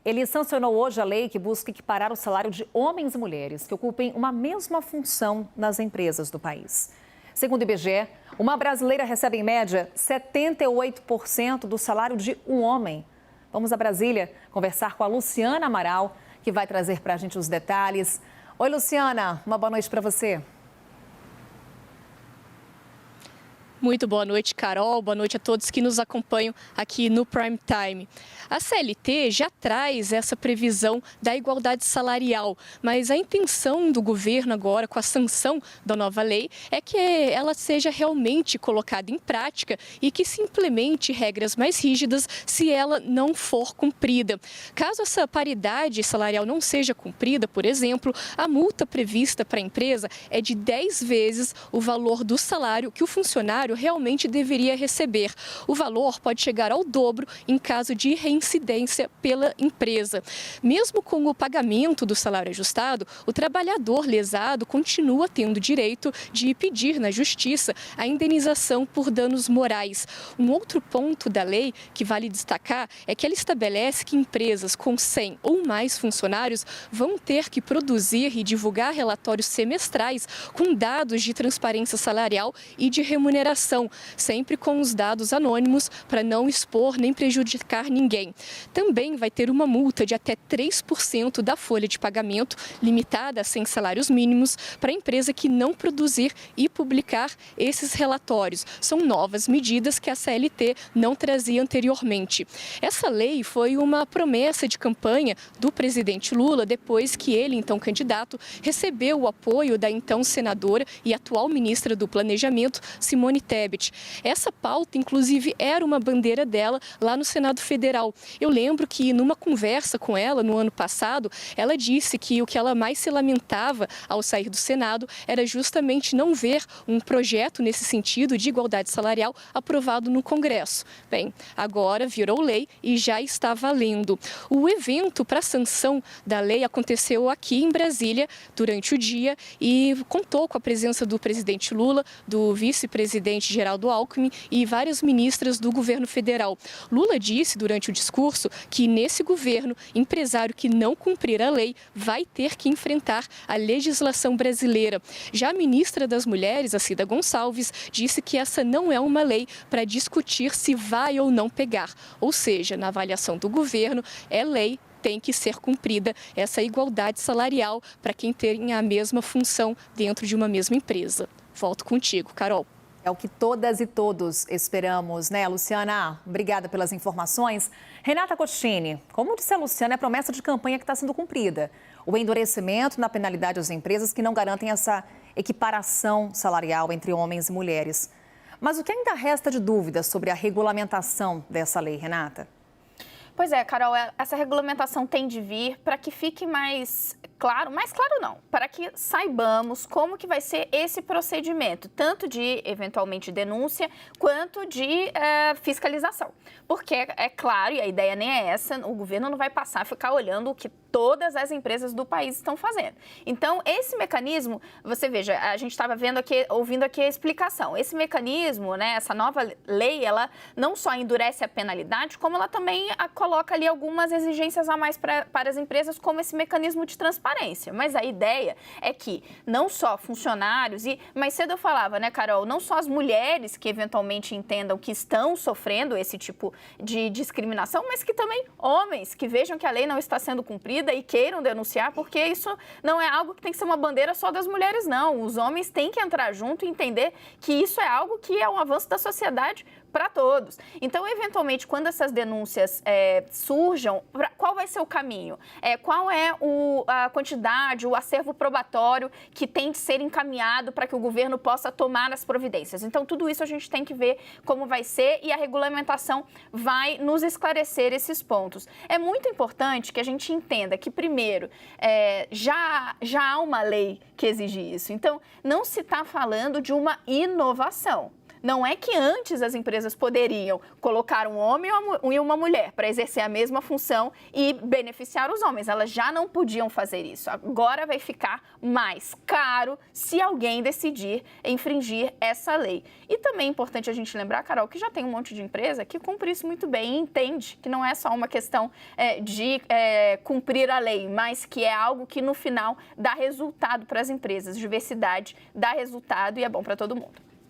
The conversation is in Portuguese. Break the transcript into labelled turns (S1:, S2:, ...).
S1: Ele sancionou hoje a lei que busca equiparar o salário de homens e mulheres que ocupem uma mesma função nas empresas do país. Segundo o IBGE, uma brasileira recebe em média 78% do salário de um homem. Vamos a Brasília conversar com a Luciana Amaral, que vai trazer para a gente os detalhes. Oi, Luciana, uma boa noite para você.
S2: Muito boa noite, Carol. Boa noite a todos que nos acompanham aqui no Prime Time. A CLT já traz essa previsão da igualdade salarial, mas a intenção do governo agora, com a sanção da nova lei, é que ela seja realmente colocada em prática e que se implemente regras mais rígidas se ela não for cumprida. Caso essa paridade salarial não seja cumprida, por exemplo, a multa prevista para a empresa é de 10 vezes o valor do salário que o funcionário realmente deveria receber. O valor pode chegar ao dobro em caso de reincidência pela empresa. Mesmo com o pagamento do salário ajustado, o trabalhador lesado continua tendo direito de pedir na justiça a indenização por danos morais. Um outro ponto da lei que vale destacar é que ela estabelece que empresas com 100 ou mais funcionários vão ter que produzir e divulgar relatórios semestrais com dados de transparência salarial e de remuneração, sempre com os dados anônimos para não expor nem prejudicar ninguém. Também vai ter uma multa de até 3% da folha de pagamento, limitada a 100 salários mínimos, para a empresa que não produzir e publicar esses relatórios. São novas medidas que a CLT não trazia anteriormente. Essa lei foi uma promessa de campanha do presidente Lula depois que ele, então candidato, recebeu o apoio da então senadora e atual ministra do Planejamento, Simone Tebet. Essa pauta, inclusive, era uma bandeira dela lá no Senado Federal. Eu lembro que numa conversa com ela no ano passado, ela disse que o que ela mais se lamentava ao sair do Senado era justamente não ver um projeto nesse sentido de igualdade salarial aprovado no Congresso. Bem, agora virou lei e já está valendo. O evento para a sanção da lei aconteceu aqui em Brasília durante o dia e contou com a presença do presidente Lula, do vice-presidente Geraldo Alckmin e várias ministras do governo federal. Lula disse durante o discurso que nesse governo, empresário que não cumprir a lei vai ter que enfrentar a legislação brasileira. Já a ministra das Mulheres, a Cida Gonçalves, disse que essa não é uma lei para discutir se vai ou não pegar. Ou seja, na avaliação do governo, é lei, tem que ser cumprida essa igualdade salarial para quem tem a mesma função dentro de uma mesma empresa. Volto contigo, Carol.
S1: É o que todas e todos esperamos, né, Luciana? Obrigada pelas informações. Renata Costini, como disse a Luciana, é a promessa de campanha que está sendo cumprida. O endurecimento na penalidade às empresas que não garantem essa equiparação salarial entre homens e mulheres. Mas o que ainda resta de dúvidas sobre a regulamentação dessa lei, Renata?
S3: Pois é, Carol, essa regulamentação tem de vir para que fique mais claro não, para que saibamos como que vai ser esse procedimento, tanto de, eventualmente, denúncia, quanto de fiscalização. Porque, é claro, e a ideia nem é essa, o governo não vai passar a ficar olhando o que todas as empresas do país estão fazendo. Então, esse mecanismo, você veja, a gente estava ouvindo aqui a explicação. Esse mecanismo, né, essa nova lei, ela não só endurece a penalidade, como ela também coloca ali algumas exigências a mais para as empresas, como esse mecanismo de transparência. Mas a ideia é que não só funcionários, e mais cedo eu falava, né, Carol, não só as mulheres que eventualmente entendam que estão sofrendo esse tipo de discriminação, mas que também homens que vejam que a lei não está sendo cumprida e queiram denunciar, porque isso não é algo que tem que ser uma bandeira só das mulheres, não. Os homens têm que entrar junto e entender que isso é algo que é um avanço da sociedade para todos. Então, eventualmente, quando essas denúncias surjam, qual vai ser o caminho? Qual é a quantidade, o acervo probatório que tem de ser encaminhado para que o governo possa tomar as providências? Então, tudo isso a gente tem que ver como vai ser e a regulamentação vai nos esclarecer esses pontos. É muito importante que a gente entenda que, primeiro, já há uma lei que exige isso. Então, não se está falando de uma inovação. Não é que antes as empresas poderiam colocar um homem e uma mulher para exercer a mesma função e beneficiar os homens. Elas já não podiam fazer isso. Agora vai ficar mais caro se alguém decidir infringir essa lei. E também é importante a gente lembrar, Carol, que já tem um monte de empresa que cumpre isso muito bem e entende que não é só uma questão de cumprir a lei, mas que é algo que no final dá resultado para as empresas. Diversidade dá resultado e é bom para todo mundo.